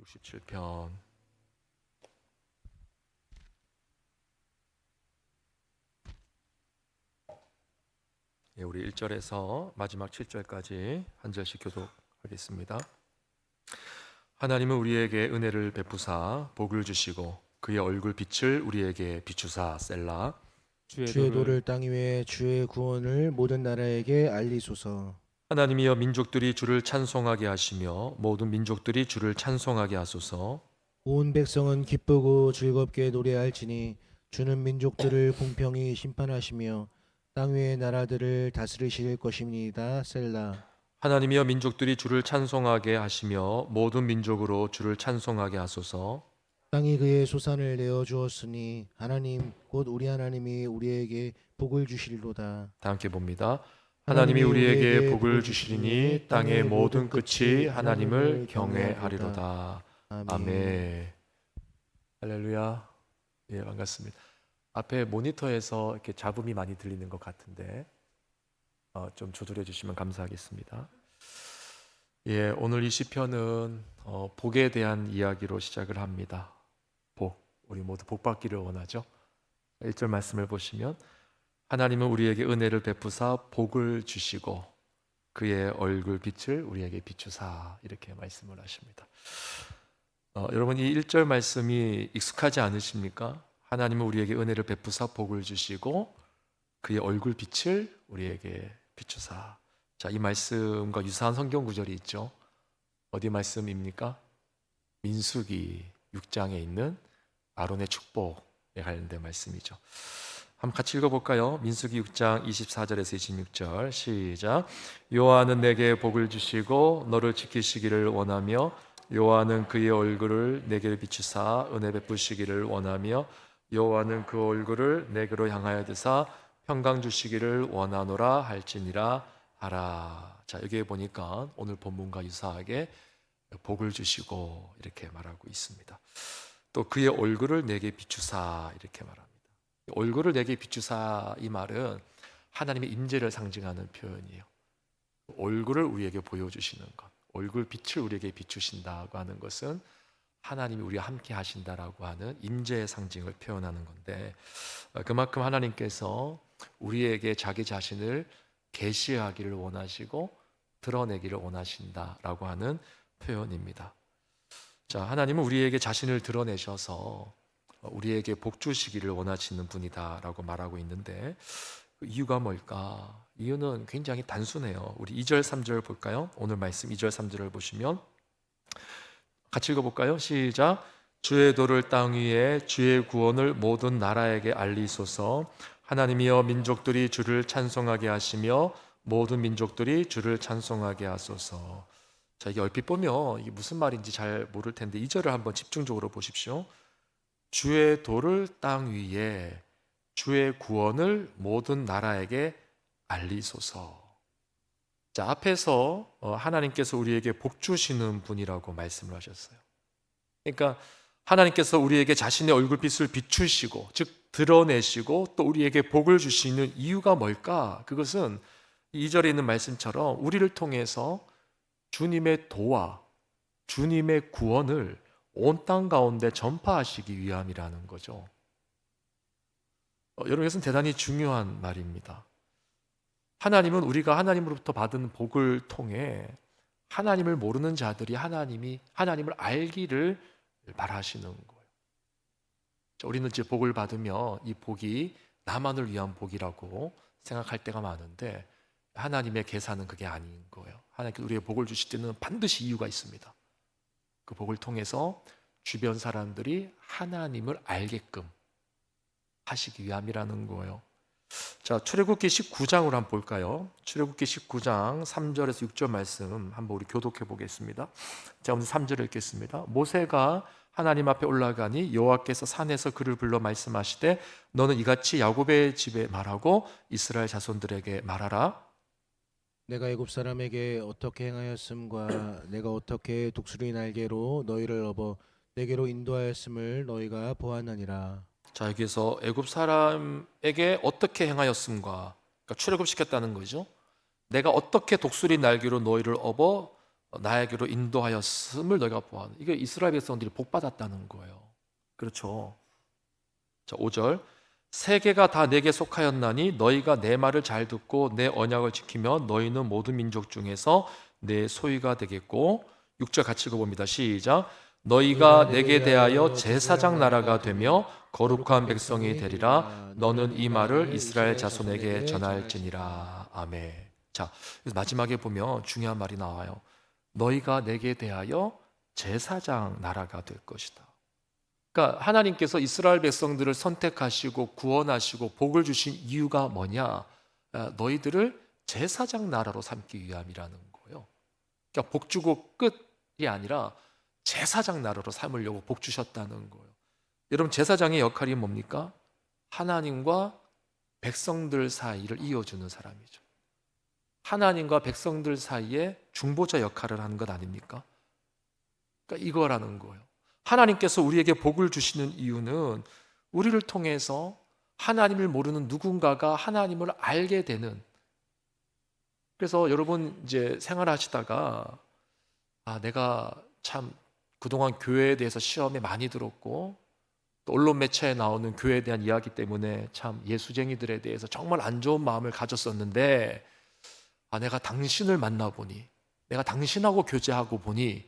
67편. 우리 1절에서 마지막 7절까지 한 절씩 교독하겠습니다. 하나님은 우리에게 은혜를 베푸사 복을 주시고 그의 얼굴 빛을 우리에게 비추사 셀라. 주의 도를 땅 위에 주의 구원을 모든 나라에게 알리소서. 하나님이여 민족들이 주를 찬송하게 하시며 모든 민족들이 주를 찬송하게 하소서. 온 백성은 기쁘고 즐겁게 노래할지니 주는 민족들을 공평히 심판하시며 땅 위의 나라들을 다스리실 것입니다. 셀라. 하나님이여 민족들이 주를 찬송하게 하시며 모든 민족으로 주를 찬송하게 하소서. 땅이 그의 소산을 내어 주었으니 하나님 곧 우리 하나님이 우리에게 복을 주실로다. 다 함께 봅니다. 하나님이 하나님이 우리에게 우리에게 복을 주시리니 땅의 모든 끝이 하나님을 경외하리로다. 경외하리로다. 아멘. 아멘. 할렐루야. 예, 반갑습니다. 앞에 모니터에서 이렇게 잡음이 많이 들리는 것 같은데 좀 조절해 주시면 감사하겠습니다. 예, 오늘 이 시편은 복에 대한 이야기로 시작을 합니다. 복, 우리 모두 복 받기를 원하죠. 1절 말씀을 보시면 하나님은 우리에게 은혜를 베푸사 복을 주시고 그의 얼굴 빛을 우리에게 비추사, 이렇게 말씀을 하십니다. 여러분, 이 1절 말씀이 익숙하지 않으십니까? 하나님은 우리에게 은혜를 베푸사 복을 주시고 그의 얼굴 빛을 우리에게 비추사. 자, 이 말씀과 유사한 성경 구절이 있죠. 어디 말씀입니까? 민수기 6장에 있는 아론의 축복에 관련된 말씀이죠. 한번 같이 읽어볼까요? 민수기 6장 24절에서 26절 시작. 여호와는 내게 복을 주시고 너를 지키시기를 원하며 여호와는 그의 얼굴을 내게 비추사 은혜 베푸시기를 원하며 여호와는 그 얼굴을 내게로 향하여 드사 평강 주시기를 원하노라 할지니라 하라. 자, 여기에 보니까 오늘 본문과 유사하게 복을 주시고 이렇게 말하고 있습니다. 또 그의 얼굴을 내게 비추사 이렇게 말합니다. 얼굴을 내게 비추사, 이 말은 하나님의 임재를 상징하는 표현이에요. 얼굴을 우리에게 보여주시는 것, 얼굴 빛을 우리에게 비추신다고 하는 것은 하나님이 우리와 함께 하신다라고 하는 임재의 상징을 표현하는 건데, 그만큼 하나님께서 우리에게 자기 자신을 계시하기를 원하시고 드러내기를 원하신다라고 하는 표현입니다. 자, 하나님은 우리에게 자신을 드러내셔서 우리에게 복 주시기를 원하시는 분이다라고 말하고 있는데, 그 이유가 뭘까? 이유는 굉장히 단순해요. 우리 2절 3절 볼까요? 오늘 말씀 2절 3절을 보시면 같이 읽어볼까요? 시작. 주의 도를 땅 위에 주의 구원을 모든 나라에게 알리소서. 하나님이여 민족들이 주를 찬송하게 하시며 모든 민족들이 주를 찬송하게 하소서. 자, 이게 얼핏 보면 이게 무슨 말인지 잘 모를 텐데 2절을 한번 집중적으로 보십시오. 주의 도를 땅 위에 주의 구원을 모든 나라에게 알리소서. 자, 앞에서 하나님께서 우리에게 복 주시는 분이라고 말씀을 하셨어요. 그러니까 하나님께서 우리에게 자신의 얼굴빛을 비추시고, 즉 드러내시고 또 우리에게 복을 주시는 이유가 뭘까? 그것은 2절에 있는 말씀처럼 우리를 통해서 주님의 도와 주님의 구원을 온 땅 가운데 전파하시기 위함이라는 거죠. 여러분, 이것은 대단히 중요한 말입니다. 하나님은 우리가 하나님으로부터 받은 복을 통해 하나님을 모르는 자들이 하나님을 알기를 바라시는 거예요. 우리는 이제 복을 받으며 이 복이 나만을 위한 복이라고 생각할 때가 많은데, 하나님의 계산은 그게 아닌 거예요. 하나님께서 우리에게 복을 주실 때는 반드시 이유가 있습니다. 그 복을 통해서 주변 사람들이 하나님을 알게끔 하시기 위함이라는 거예요. 자, 출애굽기 19장으로 한번 볼까요? 출애굽기 19장 3절에서 6절 말씀 한번 우리 교독해 보겠습니다. 자, 오늘 3절을 읽겠습니다. 모세가 하나님 앞에 올라가니 여호와께서 산에서 그를 불러 말씀하시되 너는 이같이 야곱의 집에 말하고 이스라엘 자손들에게 말하라. 내가 애굽 사람에게 어떻게 행하였음과 내가 어떻게 독수리 날개로 너희를 업어 내게로 인도하였음을 너희가 보았느니라. 자, 여기서 애굽 사람에게 어떻게 행하였음과, 그러니까 출애굽시켰다는 거죠. 내가 어떻게 독수리 날개로 너희를 업어 나에게로 인도하였음을 너희가 보아. 이게 이스라엘 백성들이 복 받았다는 거예요. 그렇죠. 자, 5절. 세계가 다 내게 속하였나니 너희가 내 말을 잘 듣고 내 언약을 지키면 너희는 모든 민족 중에서 내 소유가 되겠고, 6절 같이 읽어봅니다. 시작. 너희가 내게 대하여 제사장 나라가 되며 거룩한 백성이 되리라. 너는 이 말을 이스라엘 자손에게 전할지니라. 아멘. 자, 마지막에 보면 중요한 말이 나와요. 너희가 내게 대하여 제사장 나라가 될 것이다. 그러니까 하나님께서 이스라엘 백성들을 선택하시고 구원하시고 복을 주신 이유가 뭐냐? 너희들을 제사장 나라로 삼기 위함이라는 거예요. 그러니까 복 주고 끝이 아니라 제사장 나라로 삼으려고 복 주셨다는 거예요. 여러분, 제사장의 역할이 뭡니까? 하나님과 백성들 사이를 이어주는 사람이죠. 하나님과 백성들 사이에 중보자 역할을 하는 것 아닙니까? 그러니까 이거라는 거예요. 하나님께서 우리에게 복을 주시는 이유는 우리를 통해서 하나님을 모르는 누군가가 하나님을 알게 되는. 그래서 여러분 이제 생활하시다가 내가 참 그동안 교회에 대해서 시험에 많이 들었고 또 언론 매체에 나오는 교회에 대한 이야기 때문에 참 예수쟁이들에 대해서 정말 안 좋은 마음을 가졌었는데 내가 당신을 만나보니, 내가 당신하고 교제하고 보니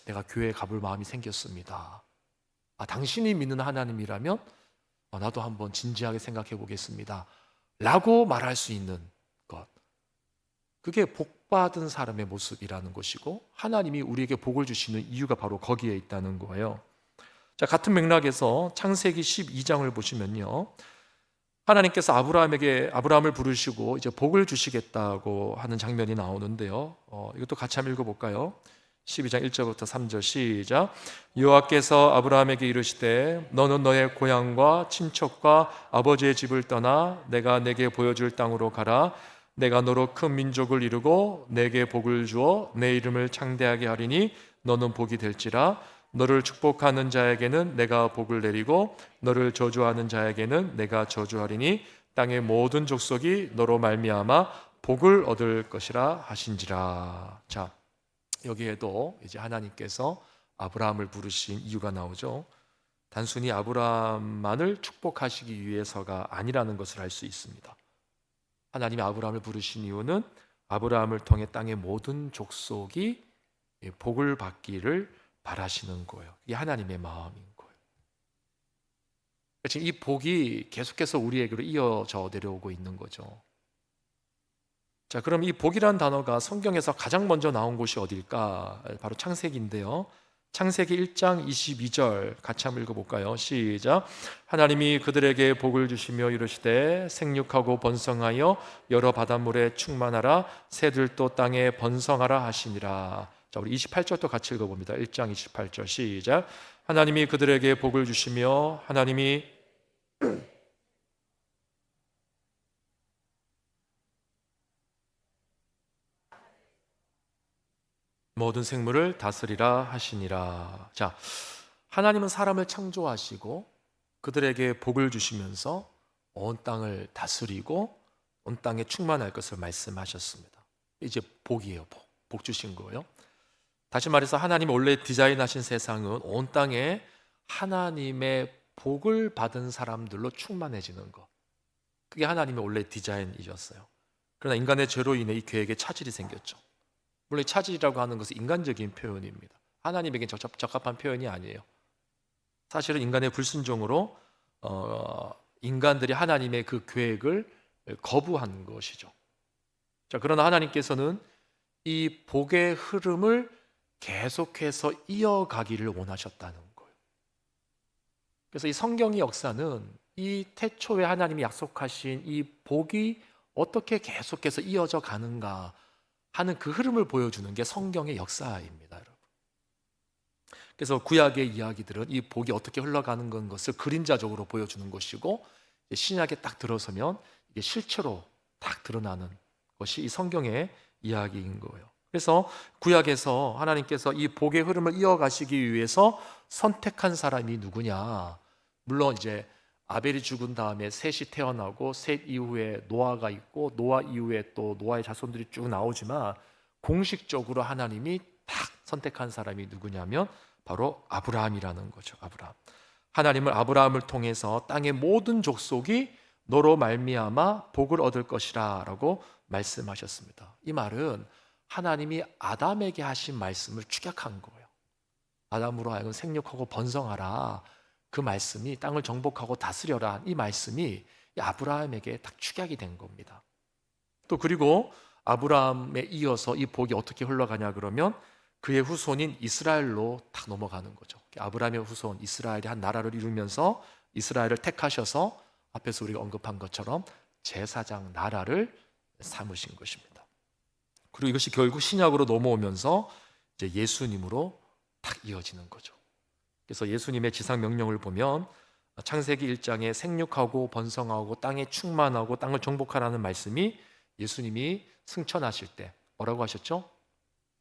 내가 교회에 가볼 마음이 생겼습니다. 당신이 믿는 하나님이라면 나도 한번 진지하게 생각해 보겠습니다 라고 말할 수 있는 것, 그게 복받은 사람의 모습이라는 것이고 하나님이 우리에게 복을 주시는 이유가 바로 거기에 있다는 거예요. 자, 같은 맥락에서 창세기 12장을 보시면요, 하나님께서 아브라함을 부르시고 이제 복을 주시겠다고 하는 장면이 나오는데요. 이것도 같이 한번 읽어볼까요? 12장 1절부터 3절 시작. 여호와께서 아브라함에게 이르시되 너는 너의 고향과 친척과 아버지의 집을 떠나 내가 내게 보여줄 땅으로 가라. 내가 너로 큰 민족을 이루고 내게 복을 주어 내 이름을 창대하게 하리니 너는 복이 될지라. 너를 축복하는 자에게는 내가 복을 내리고 너를 저주하는 자에게는 내가 저주하리니 땅의 모든 족속이 너로 말미암아 복을 얻을 것이라 하신지라. 자, 여기에도 이제 하나님께서 아브라함을 부르신 이유가 나오죠. 단순히 아브라함만을 축복하시기 위해서가 아니라는 것을 알 수 있습니다. 하나님이 아브라함을 부르신 이유는 아브라함을 통해 땅의 모든 족속이 복을 받기를 바라시는 거예요. 이게 하나님의 마음인 거예요. 지금 이 복이 계속해서 우리에게로 이어져 내려오고 있는 거죠. 자, 그럼 이 복이라는 단어가 성경에서 가장 먼저 나온 곳이 어딜까? 바로 창세기인데요. 창세기 1장 22절 같이 한번 읽어볼까요? 시작. 하나님이 그들에게 복을 주시며 이르시되 생육하고 번성하여 여러 바닷물에 충만하라. 새들도 땅에 번성하라 하시니라. 자, 우리 28절도 같이 읽어봅니다. 1장 28절 시작. 하나님이 그들에게 복을 주시며 하나님이 모든 생물을 다스리라 하시니라. 자, 하나님은 사람을 창조하시고 그들에게 복을 주시면서 온 땅을 다스리고 온 땅에 충만할 것을 말씀하셨습니다. 이제 복이에요. 복 주신 거예요. 다시 말해서 하나님이 원래 디자인하신 세상은 온 땅에 하나님의 복을 받은 사람들로 충만해지는 것, 그게 하나님의 원래 디자인이셨어요. 그러나 인간의 죄로 인해 이 계획에 차질이 생겼죠. 물론 이 차질이라고 하는 것은 인간적인 표현입니다. 하나님에겐 적합한 표현이 아니에요. 사실은 인간의 불순종으로 인간들이 하나님의 그 계획을 거부한 것이죠. 자, 그러나 하나님께서는 이 복의 흐름을 계속해서 이어가기를 원하셨다는 거예요. 그래서 이 성경의 역사는 이 태초에 하나님이 약속하신 이 복이 어떻게 계속해서 이어져 가는가 하는 그 흐름을 보여주는 게 성경의 역사입니다, 여러분. 그래서 구약의 이야기들은 이 복이 어떻게 흘러가는 것을 그림자적으로 보여주는 것이고, 신약에 딱 들어서면 이게 실체로 딱 드러나는 것이 이 성경의 이야기인 거예요. 그래서 구약에서 하나님께서 이 복의 흐름을 이어가시기 위해서 선택한 사람이 누구냐? 물론 이제 아벨이 죽은 다음에 셋이 태어나고 셋 이후에 노아가 있고 노아 이후에 또 노아의 자손들이 쭉 나오지만 공식적으로 하나님이 딱 선택한 사람이 누구냐면 바로 아브라함이라는 거죠. 아브라함. 하나님은 아브라함을 통해서 땅의 모든 족속이 너로 말미암아 복을 얻을 것이라 라고 말씀하셨습니다. 이 말은 하나님이 아담에게 하신 말씀을 축약한 거예요. 아담으로 하여금 생육하고 번성하라, 그 말씀이 땅을 정복하고 다스려라, 이 말씀이 이 아브라함에게 딱 축약이 된 겁니다. 또 그리고 아브라함에 이어서 이 복이 어떻게 흘러가냐 그러면 그의 후손인 이스라엘로 딱 넘어가는 거죠. 아브라함의 후손 이스라엘이 한 나라를 이루면서 이스라엘을 택하셔서 앞에서 우리가 언급한 것처럼 제사장 나라를 삼으신 것입니다. 그리고 이것이 결국 신약으로 넘어오면서 이제 예수님으로 딱 이어지는 거죠. 그래서 예수님의 지상 명령을 보면 창세기 1장에 생육하고 번성하고 땅에 충만하고 땅을 정복하라는 말씀이 예수님이 승천하실 때 뭐라고 하셨죠?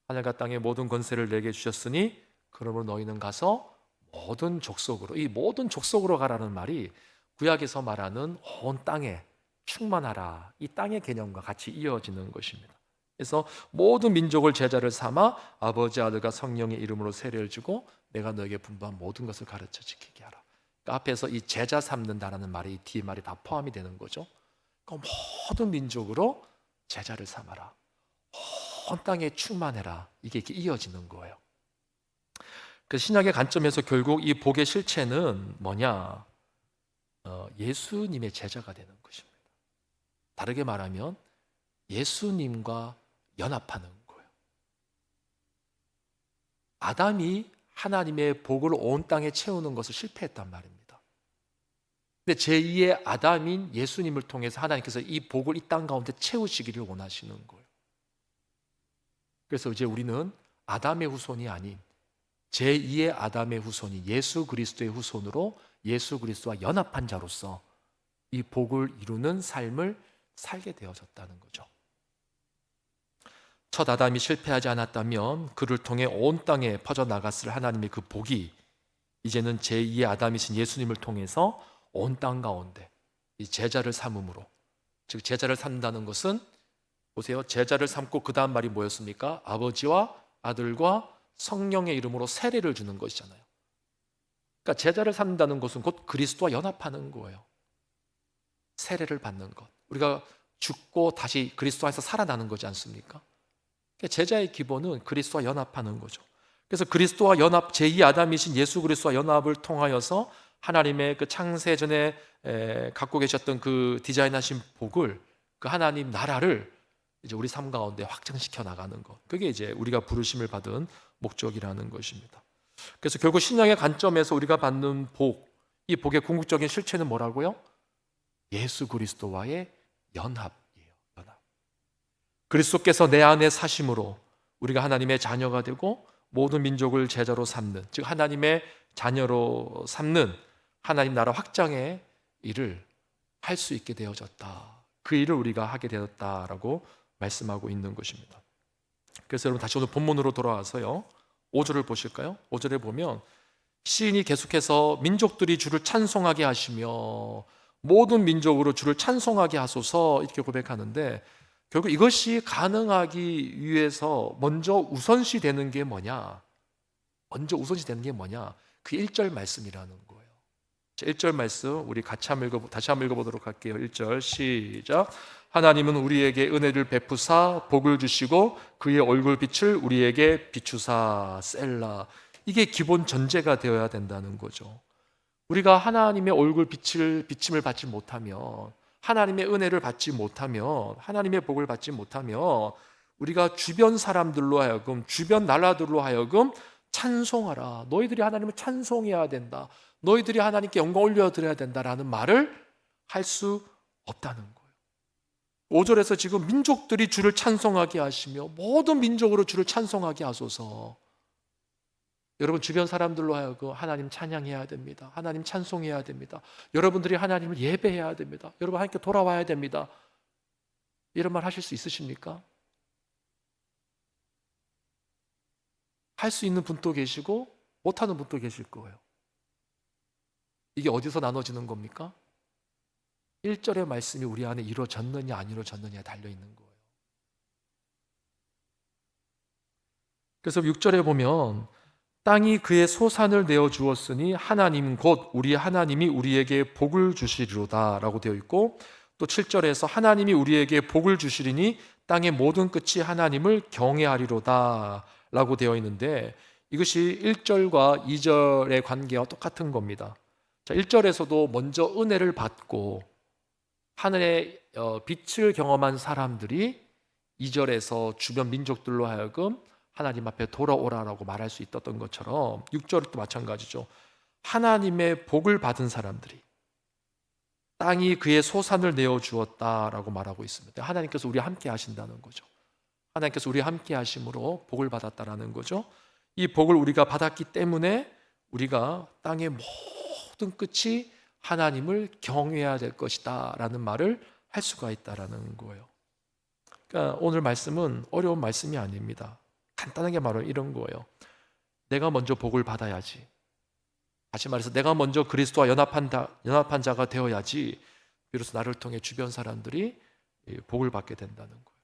하늘과 땅의 모든 권세를 내게 주셨으니 그러므로 너희는 가서 모든 족속으로, 이 모든 족속으로 가라는 말이 구약에서 말하는 온 땅에 충만하라, 이 땅의 개념과 같이 이어지는 것입니다. 그래서 모든 민족을 제자를 삼아 아버지, 아들과 성령의 이름으로 세례를 주고 내가 너에게 분부한 모든 것을 가르쳐 지키게 하라. 그러니까 앞에서 이 제자 삼는다라는 말이, 이 뒤에 말이 다 포함이 되는 거죠. 그러니까 모든 민족으로 제자를 삼아라, 온 땅에 충만해라, 이게 이렇게 이어지는 거예요. 그 신약의 관점에서 결국 이 복의 실체는 뭐냐? 예수님의 제자가 되는 것입니다. 다르게 말하면 예수님과 연합하는 거예요. 아담이 하나님의 복을 온 땅에 채우는 것을 실패했단 말입니다. 근데 제2의 아담인 예수님을 통해서 하나님께서 이 복을 이 땅 가운데 채우시기를 원하시는 거예요. 그래서 이제 우리는 아담의 후손이 아닌 제2의 아담의 후손이 예수 그리스도의 후손으로 예수 그리스도와 연합한 자로서 이 복을 이루는 삶을 살게 되어졌다는 거죠. 첫 아담이 실패하지 않았다면 그를 통해 온 땅에 퍼져나갔을 하나님의 그 복이 이제는 제2의 아담이신 예수님을 통해서 온 땅 가운데 이 제자를 삼음으로, 즉 제자를 삼는다는 것은 보세요, 제자를 삼고 그 다음 말이 뭐였습니까? 아버지와 아들과 성령의 이름으로 세례를 주는 것이잖아요. 그러니까 제자를 삼는다는 것은 곧 그리스도와 연합하는 거예요. 세례를 받는 것, 우리가 죽고 다시 그리스도 안에서 살아나는 거지 않습니까? 그러니까 제자의 기본은 그리스도와 연합하는 거죠. 그래서 그리스도와 연합, 제2 아담이신 예수 그리스도와 연합을 통하여서 하나님의 그 창세 전에 갖고 계셨던 그 디자인하신 복을, 그 하나님 나라를 이제 우리 삶 가운데 확장시켜 나가는 것, 그게 이제 우리가 부르심을 받은 목적이라는 것입니다. 그래서 결국 신약의 관점에서 우리가 받는 복, 이 복의 궁극적인 실체는 뭐라고요? 예수 그리스도와의 연합이에요. 연합. 그리스도께서 내 안에 사심으로 우리가 하나님의 자녀가 되고 모든 민족을 제자로 삼는, 즉 하나님의 자녀로 삼는 하나님 나라 확장의 일을 할 수 있게 되어졌다. 그 일을 우리가 하게 되었다라고 말씀하고 있는 것입니다. 그래서 여러분 다시 오늘 본문으로 돌아와서요, 5절을 보실까요? 5절에 보면 시인이 계속해서 민족들이 주를 찬송하게 하시며 모든 민족으로 주를 찬송하게 하소서 이렇게 고백하는데, 결국 이것이 가능하기 위해서 먼저 우선시 되는 게 뭐냐? 먼저 우선시 되는 게 뭐냐? 그 1절 말씀이라는 거예요. 1절 말씀 우리 다시 한번 읽어보도록 할게요. 1절 시작. 하나님은 우리에게 은혜를 베푸사 복을 주시고 그의 얼굴 빛을 우리에게 비추사. 셀라. 이게 기본 전제가 되어야 된다는 거죠. 우리가 하나님의 얼굴 비침을 받지 못하면, 하나님의 은혜를 받지 못하면, 하나님의 복을 받지 못하면 우리가 주변 사람들로 하여금, 주변 나라들로 하여금 찬송하라, 너희들이 하나님을 찬송해야 된다, 너희들이 하나님께 영광 올려드려야 된다라는 말을 할 수 없다는 거예요. 5절에서 지금 민족들이 주를 찬송하게 하시며 모든 민족으로 주를 찬송하게 하소서. 여러분 주변 사람들로 하여금 하나님 찬양해야 됩니다. 하나님 찬송해야 됩니다. 여러분들이 하나님을 예배해야 됩니다. 여러분 하나님께 돌아와야 됩니다. 이런 말 하실 수 있으십니까? 할 수 있는 분도 계시고 못하는 분도 계실 거예요. 이게 어디서 나눠지는 겁니까? 1절의 말씀이 우리 안에 이루어졌느냐 안 이루어졌느냐에 달려있는 거예요. 그래서 6절에 보면 땅이 그의 소산을 내어 주었으니 하나님 곧 우리 하나님이 우리에게 복을 주시리로다 라고 되어 있고, 또 7절에서 하나님이 우리에게 복을 주시리니 땅의 모든 끝이 하나님을 경외하리로다 라고 되어 있는데, 이것이 1절과 2절의 관계와 똑같은 겁니다. 자, 1절에서도 먼저 은혜를 받고 하늘의 빛을 경험한 사람들이 2절에서 주변 민족들로 하여금 하나님 앞에 돌아오라라고 말할 수 있었던 것처럼 6절도 마찬가지죠. 하나님의 복을 받은 사람들이 땅이 그의 소산을 내어 주었다라고 말하고 있습니다. 하나님께서 우리와 함께 하신다는 거죠. 하나님께서 우리와 함께 하심으로 복을 받았다라는 거죠. 이 복을 우리가 받았기 때문에 우리가 땅의 모든 끝이 하나님을 경외해야 될 것이다 라는 말을 할 수가 있다라는 거예요. 그러니까 오늘 말씀은 어려운 말씀이 아닙니다. 간단하게 말하면 이런 거예요. 내가 먼저 복을 받아야지. 다시 말해서 내가 먼저 그리스도와 연합한 자가 되어야지 비로소 나를 통해 주변 사람들이 복을 받게 된다는 거예요.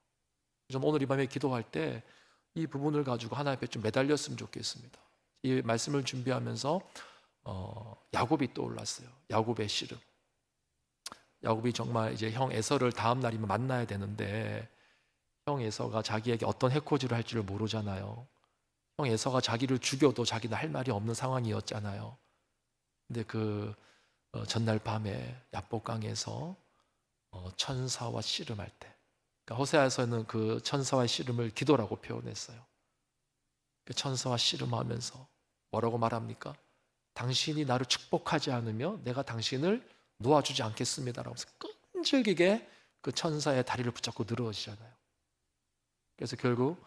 저는 오늘 이 밤에 기도할 때 이 부분을 가지고 하나님 앞에 좀 매달렸으면 좋겠습니다. 이 말씀을 준비하면서 야곱이 떠올랐어요. 야곱의 씨름. 야곱이 정말 이제 형 에서를 다음 날이면 만나야 되는데 형 에서가 자기에게 어떤 해코지를 할지를 모르잖아요. 형 에서가 자기를 죽여도 자기는 할 말이 없는 상황이었잖아요. 근데 그 전날 밤에 야복강에서 천사와 씨름할 때, 그러니까 호세아에서는 그 천사와 씨름을 기도라고 표현했어요. 그 천사와 씨름하면서 뭐라고 말합니까? 당신이 나를 축복하지 않으면 내가 당신을 놓아주지 않겠습니다라고 해서 끈질기게 그 천사의 다리를 붙잡고 늘어지잖아요. 그래서 결국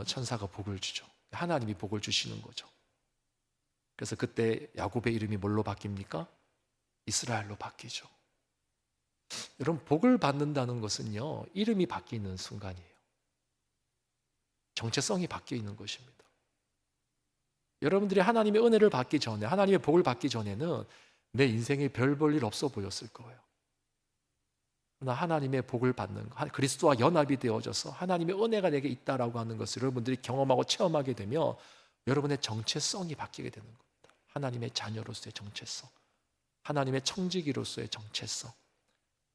천사가 복을 주죠. 하나님이 복을 주시는 거죠. 그래서 그때 야곱의 이름이 뭘로 바뀝니까? 이스라엘로 바뀌죠. 여러분, 복을 받는다는 것은요, 이름이 바뀌는 순간이에요. 정체성이 바뀌어 있는 것입니다. 여러분들이 하나님의 은혜를 받기 전에, 하나님의 복을 받기 전에는 내 인생에 별 볼 일 없어 보였을 거예요. 그러나 하나님의 복을 받는 것, 그리스도와 연합이 되어져서 하나님의 은혜가 내게 있다라고 하는 것을 여러분들이 경험하고 체험하게 되면 여러분의 정체성이 바뀌게 되는 겁니다. 하나님의 자녀로서의 정체성, 하나님의 청지기로서의 정체성,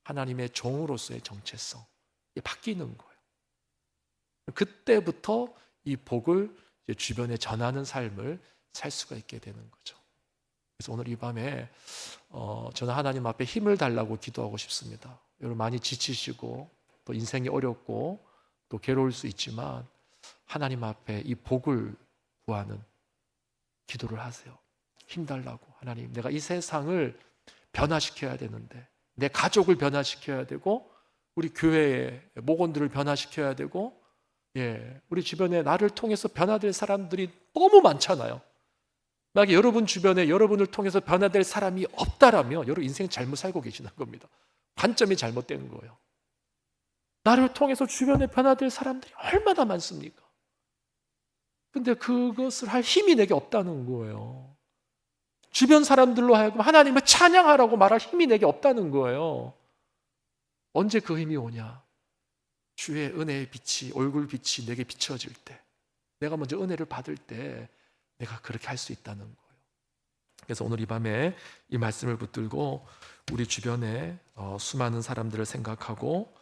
하나님의 종으로서의 정체성, 이게 바뀌는 거예요. 그때부터 이 복을 이제 주변에 전하는 삶을 살 수가 있게 되는 거죠. 그래서 오늘 이 밤에 저는 하나님 앞에 힘을 달라고 기도하고 싶습니다. 여러분 많이 지치시고 또 인생이 어렵고 또 괴로울 수 있지만 하나님 앞에 이 복을 구하는 기도를 하세요. 힘 달라고. 하나님, 내가 이 세상을 변화시켜야 되는데, 내 가족을 변화시켜야 되고, 우리 교회의 목원들을 변화시켜야 되고, 우리 주변에 나를 통해서 변화될 사람들이 너무 많잖아요. 만약에 여러분 주변에 여러분을 통해서 변화될 사람이 없다라면 여러분 인생 잘못 살고 계시는 겁니다. 관점이 잘못된 거예요. 나를 통해서 주변에 변화될 사람들이 얼마나 많습니까? 근데 그것을 할 힘이 내게 없다는 거예요. 주변 사람들로 하여금 하나님을 찬양하라고 말할 힘이 내게 없다는 거예요. 언제 그 힘이 오냐? 주의 은혜의 빛이, 얼굴 빛이 내게 비춰질 때, 내가 먼저 은혜를 받을 때 내가 그렇게 할 수 있다는 거예요. 그래서 오늘 이 밤에 이 말씀을 붙들고 우리 주변에 수많은 사람들을 생각하고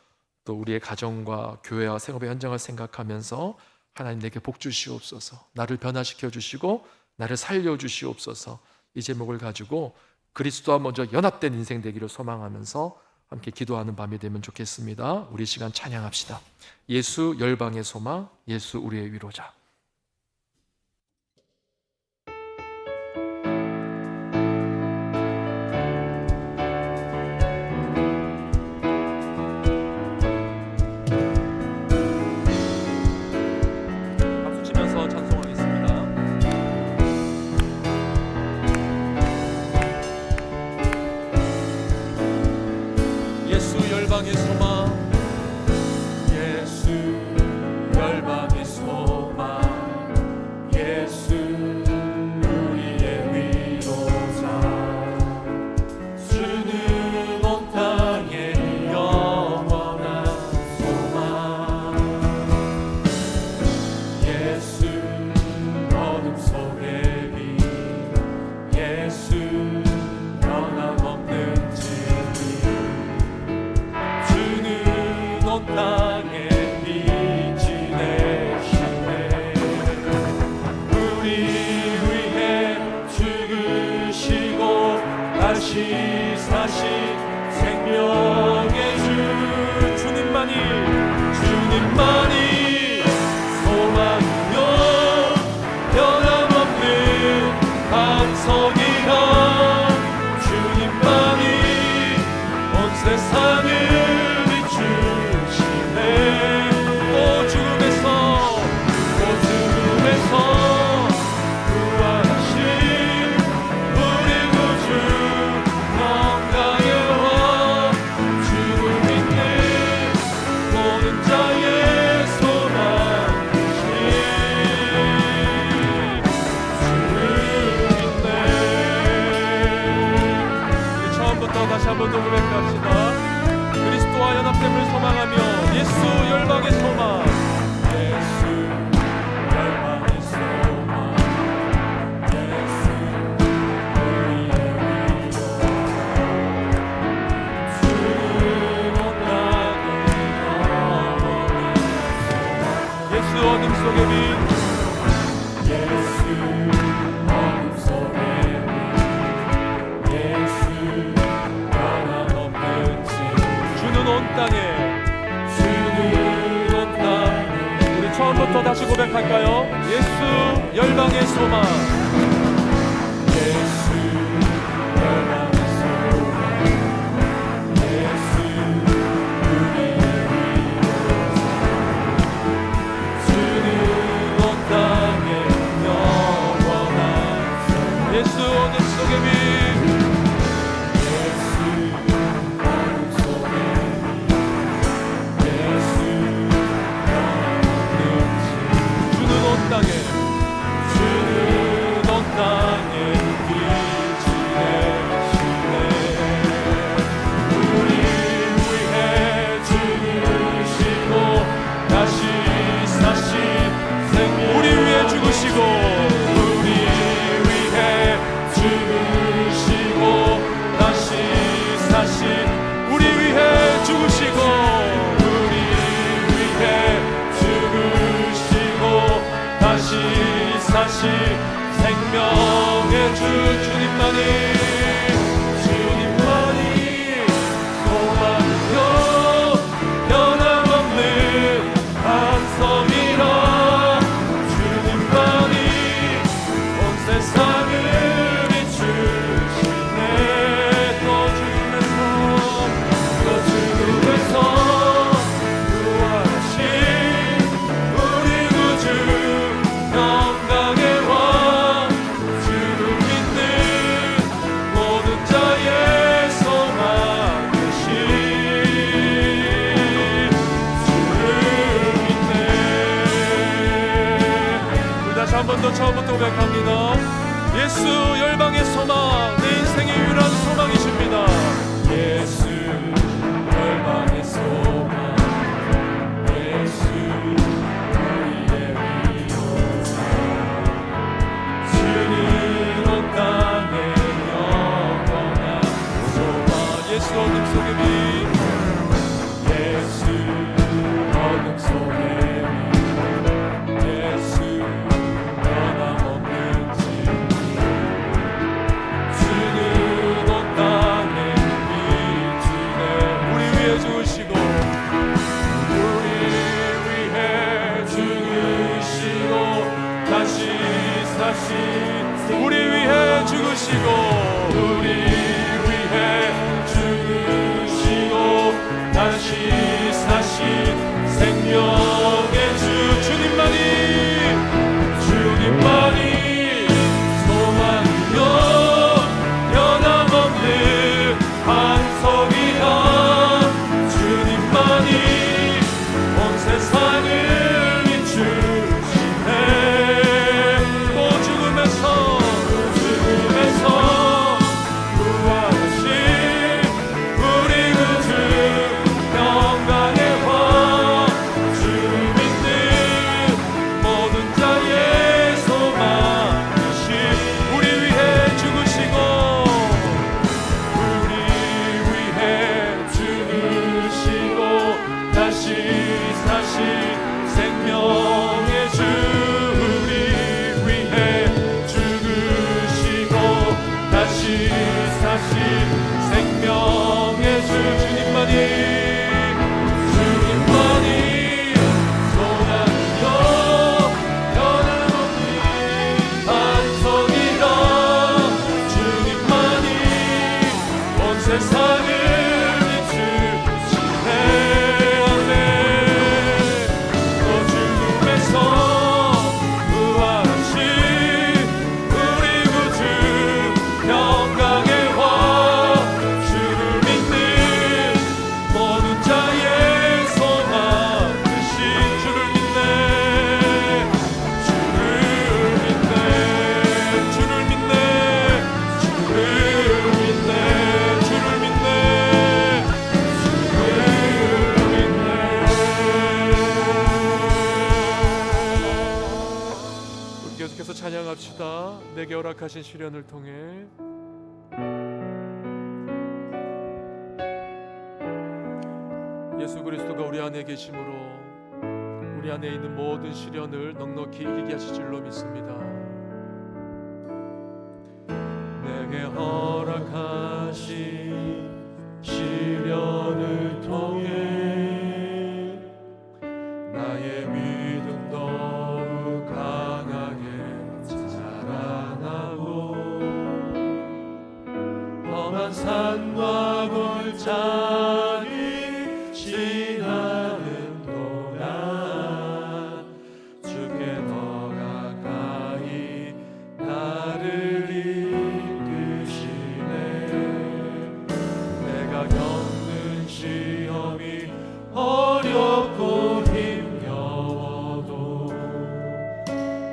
또 우리의 가정과 교회와 생업의 현장을 생각하면서 하나님 내게 복 주시옵소서, 나를 변화시켜 주시고 나를 살려 주시옵소서, 이 제목을 가지고 그리스도와 먼저 연합된 인생 되기를 소망하면서 함께 기도하는 밤이 되면 좋겠습니다. 우리 시간 찬양합시다. 예수 열방의 소망, 예수 우리의 위로자. 박수 치면서 찬송하겠습니다. 예수 열방의 소망, 예수 열방의 소망, 예수 어둠 속의 빛 예수 어둠 속의 빛 예수 변함없는 진 주는 온 땅에 주는 온 땅에 우리 처음부터 다시 고백할까요? 예수 열방의 소망 예수 열방의 소망 예수 우리의 위로자 주는 온 땅에 영원한 소망 예수 어둠 속의 빛 예수 어둠 속의 빛 예수 변함없는 진 주는 온 땅에 주는 온 땅에 빛이 되시네 우리 위해 죽으시고 다시 사신 생명 우리 위해 죽으시고 우리 위해 죽으시고 다시 사신 우리 위해 죽으시고 우리 위해 죽으시고 다시 사신 생명의 주 주님만이 소망이요 변함없는 반성이라 주님만이 온 세상을 비추시네 또 죽음에서 부활하신 우리 구주 영광의 왕 주를 믿는 모든 자의 소망 되신 주를 믿네 우리 다시 한 번 더 처음부터 고백합니다. 예수 열방의 소망 내 인생의 유일한 소망이십니다. 예수 열방의 소망 예수 우리의 위로자 주는 온 땅에 영원한 소망 예수 어둠 속의 빛 예수 어둠 속의 빛 예수 변함없는 진 주는 온 땅에 빛이네 우리 위해 죽으시고 우리 위해 죽으시고 다시 사신 우리 위해 죽으시고 우리 위해 죽으시고 다시 사신 생명의 주 주님만이 소망이요 변함없는 반석이라 주님만이 온 세상을 비추시네 또 죽음에서 부활하신 우리 구주 영광의 왕 주를 믿는 모든 자의 소망 되신 우리 위해 죽으시고 우리 위해 죽으시고 다시 사신 생명의 주 우리 위해 죽으시고 다시 사신 생명의 주 주님만이 소망이요 변함없는 반석이라 주님만이 온 세상을 비추시네 아멘 또 죽음에서 부활하신 우리 구주 영광의 왕 주를 믿는 모든 자의 소망 되신 주를 믿네 주를 믿네 주를 믿네 주를 믿네 주를 믿네 우리 계속해서 찬양합시다. 내게 허락하신 시련을 통해 예수 그리스도가 우리 안에 계심으로 우리 안에 있는 모든 시련을 넉넉히 이기게 하실 줄로 믿습니다. 내게 허락하신 시련을 통해 나의 믿음 더욱 강하게 자라나고 험한 산과 골짜기 지나는 동안 주께 더 가까이 나를 이끄시네. 내가 겪는 시험이 어렵고 힘겨워도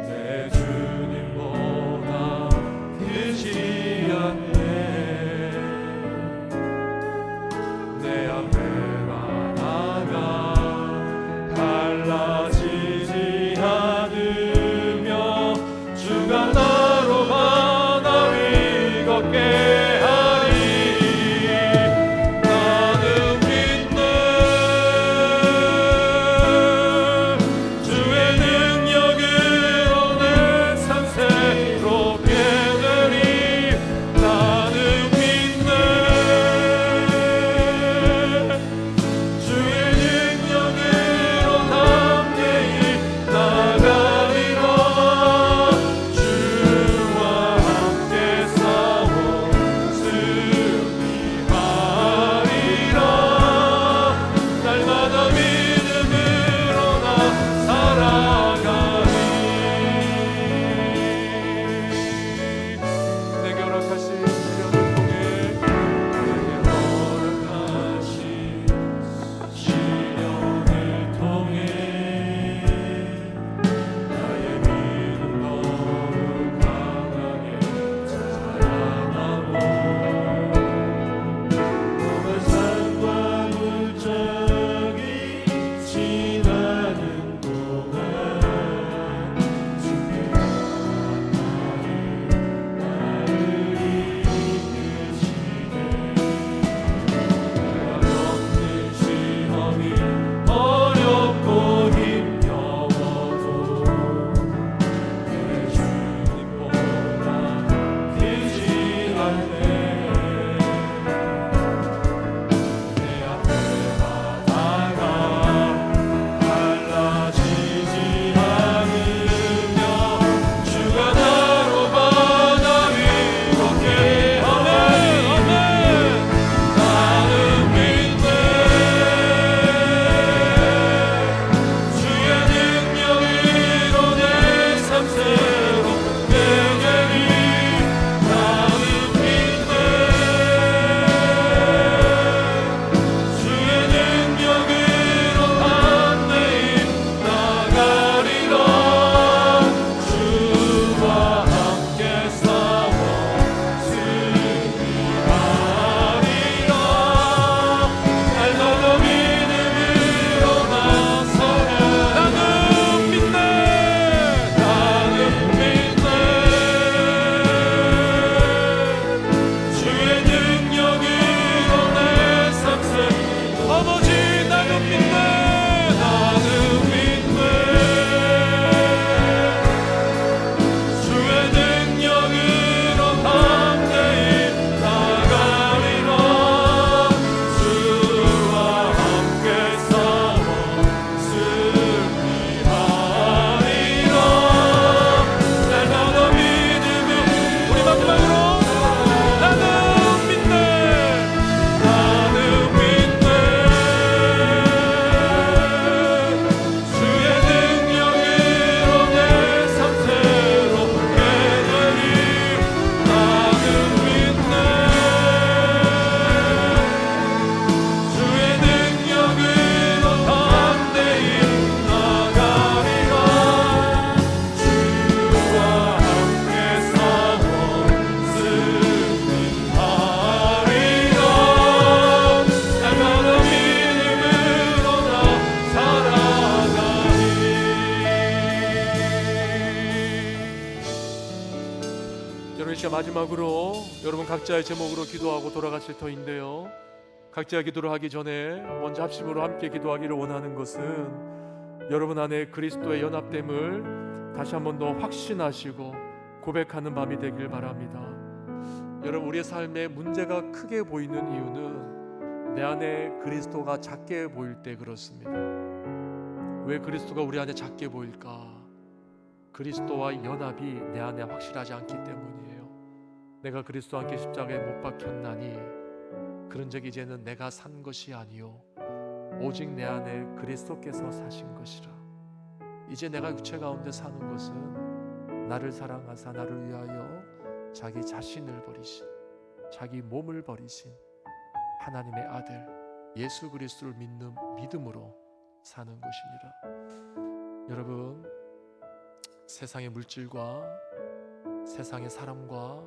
내 주님보다 크지 않네. 내 앞에 바다가 갈라지지 않으며 주가 나로 바다 위 걷게 하리. 나는 믿네. 주의 능력으로 내 삶 새롭게 되리. 나는 믿네. 주의 능력으로 담대히 나가리라. 주와 함께 싸워 승리하리라. 날마다 믿음으로 나 살아가리. 내게 허락하신 시련을 통해 내게 허락하신 시련을 통해 나의 믿음 더욱 강하게 자라나고 험한 산과 골짜기 지나는 동안 주께 가까이 나를 이끄시네. 내가 겪는 시험이 어렵고 힘겨워도 내 주님보다 크지 않네. 내 앞에 바다가 갈라지지 않으며 주가 나로 바다 위 걷게 하네. 나는 믿네. 주의 능력으로 내 삶 새롭게 되리. 나는 믿네. 주의 능력으로 담대히 나가리라. 주와 함께 싸워 승리하리라. 날마다 믿음으로 나서네. 나는 믿네. 나는 믿네. 주의 능력으로 내 삶 새롭게 아버지 나는 믿네. 나는 믿네. 주의 능력으로 담대히 나가리라. 주와 함께 싸워 승리하리라. 날마다 믿음을 우리 마지막으로 나는 믿네. 나는 믿네. 주의 능력으로 내 삶 새롭게 되리. 나는 믿네. 주의 능력으로 담대히 나가리라. 주와 함께 싸워 승리하리라. 날마다 믿음으로 나 살아가리. 여러분, 이 시간 마지막으로 여러분 각자의 제목으로 기도하고 돌아가실 터인데요, 각자 기도를 하기 전에 먼저 합심으로 함께 기도하기를 원하는 것은 여러분 안에 그리스도의 연합됨을 다시 한 번 더 확신하시고 고백하는 밤이 되길 바랍니다. 여러분, 우리의 삶에 문제가 크게 보이는 이유는 내 안에 그리스도가 작게 보일 때 그렇습니다. 왜 그리스도가 우리 안에 작게 보일까? 그리스도와 연합이 내 안에 확실하지 않기 때문이에요. 내가 그리스도와 함께 십자가에 못 박혔나니 그런즉 이제는 내가 산 것이 아니요 오직 내 안에 그리스도께서 사신 것이라. 이제 내가 육체 가운데 사는 것은 나를 사랑하사 나를 위하여 자기 자신을 버리신, 자기 몸을 버리신 하나님의 아들 예수 그리스도를 믿는 믿음으로 사는 것입니다. 여러분, 세상의 물질과 세상의 사람과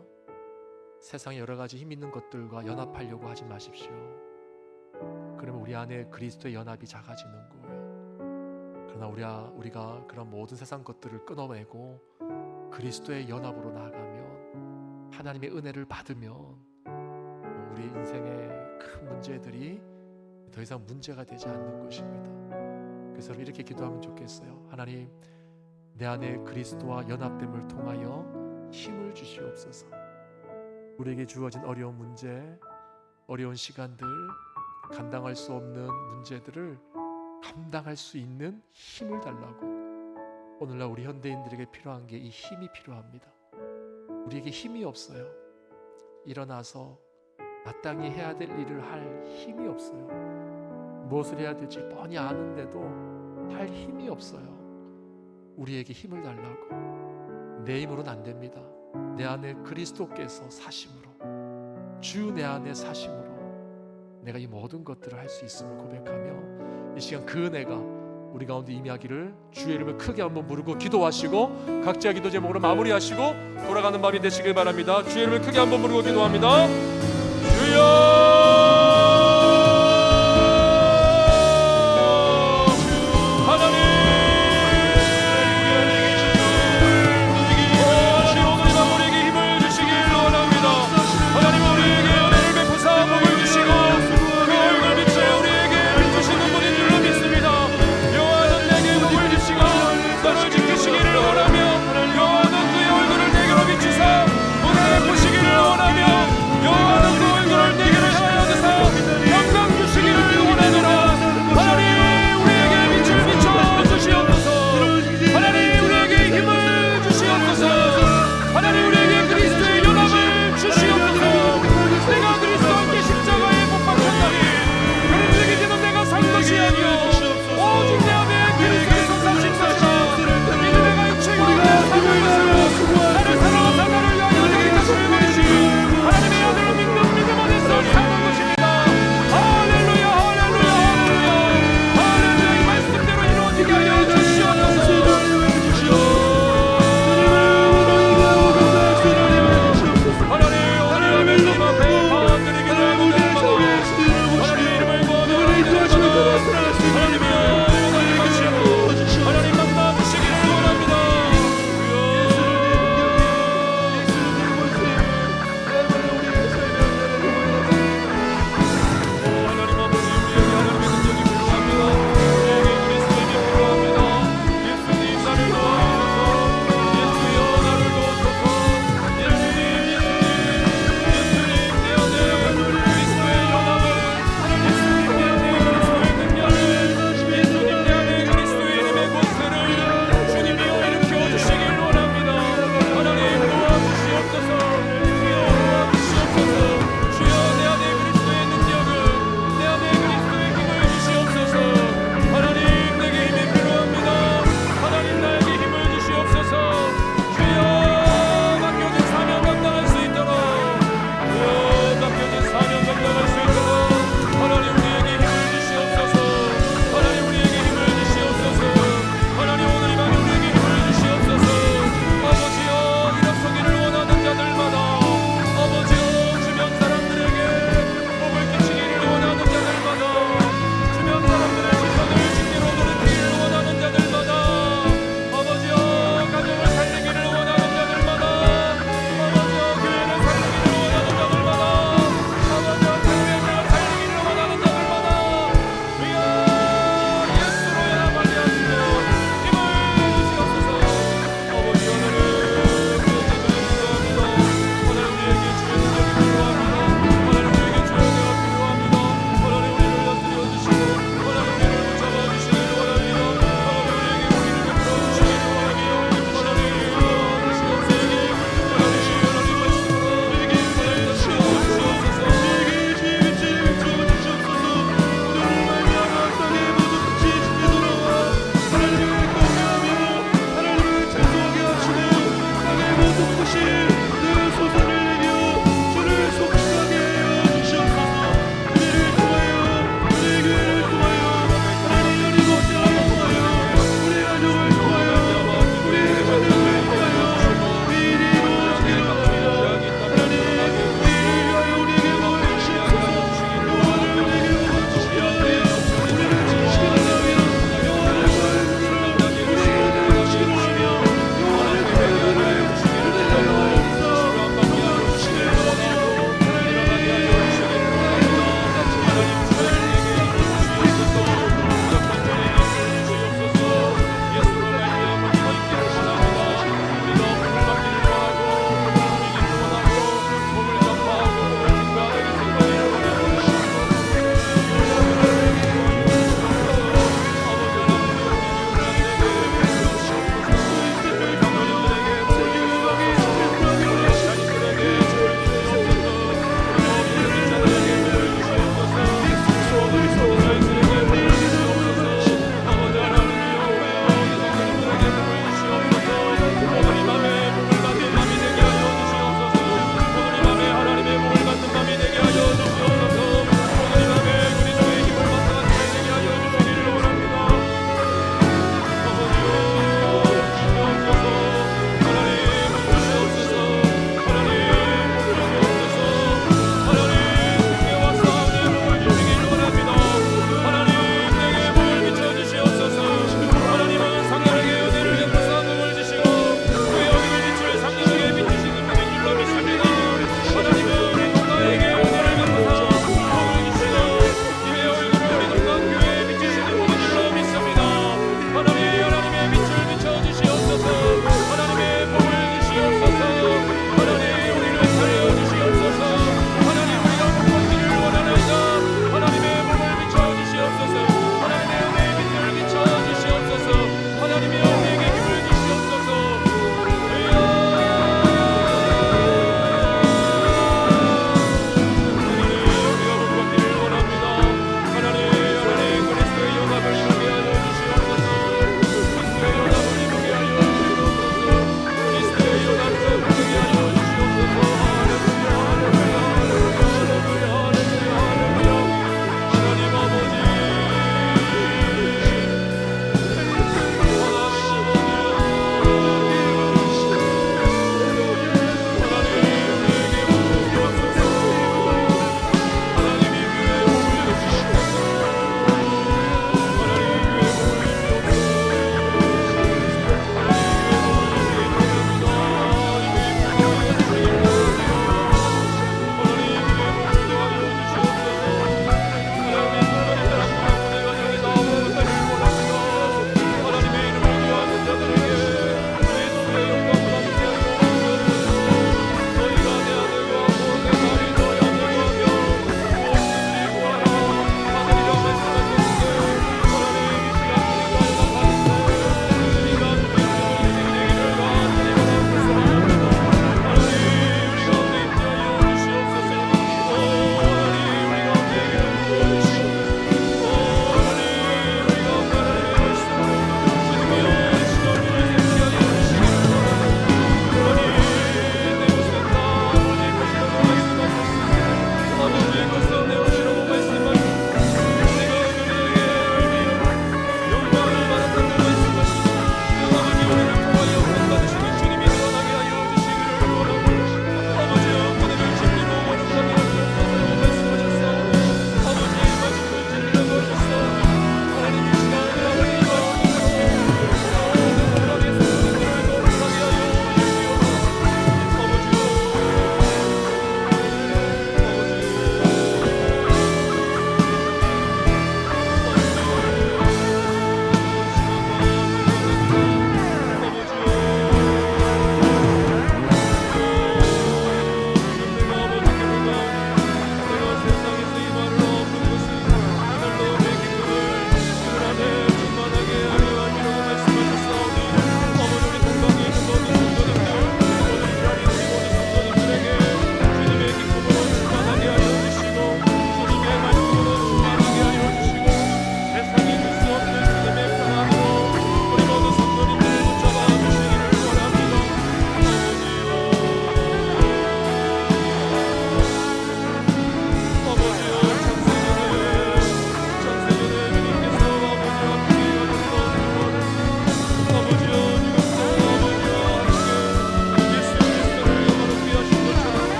세상의 여러 가지 힘 있는 것들과 연합하려고 하지 마십시오. 그러면 우리 안에 그리스도의 연합이 작아지는 거예요. 그러나 우리가 그런 모든 세상 것들을 끊어내고 그리스도의 연합으로 나아가면, 하나님의 은혜를 받으면 우리 인생의 큰 문제들이 더 이상 문제가 되지 않는 것입니다. 그래서 이렇게 기도하면 좋겠어요. 하나님, 내 안에 그리스도와 연합됨을 통하여 힘을 주시옵소서. 우리에게 주어진 어려운 문제, 어려운 시간들, 감당할 수 없는 문제들을 감당할 수 있는 힘을 달라고. 오늘날 우리 현대인들에게 필요한 게 이 힘이 필요합니다. 우리에게 힘이 없어요. 일어나서 마땅히 해야 될 일을 할 힘이 없어요. 무엇을 해야 될지 뻔히 아는데도 할 힘이 없어요. 우리에게 힘을 달라고. 내 힘으로는 안 됩니다. 내 안에 그리스도께서 사심으로, 주 내 안에 사심으로 내가 이 모든 것들을 할 수 있음을 고백하며 이 시간 그 은혜가 우리 가운데 임하기를 주의 이름을 크게 한번 부르고 기도하시고 각자 기도 제목으로 마무리하시고 돌아가는 밤이 되시길 바랍니다. 주의 이름을 크게 한번 부르고 기도합니다. 주여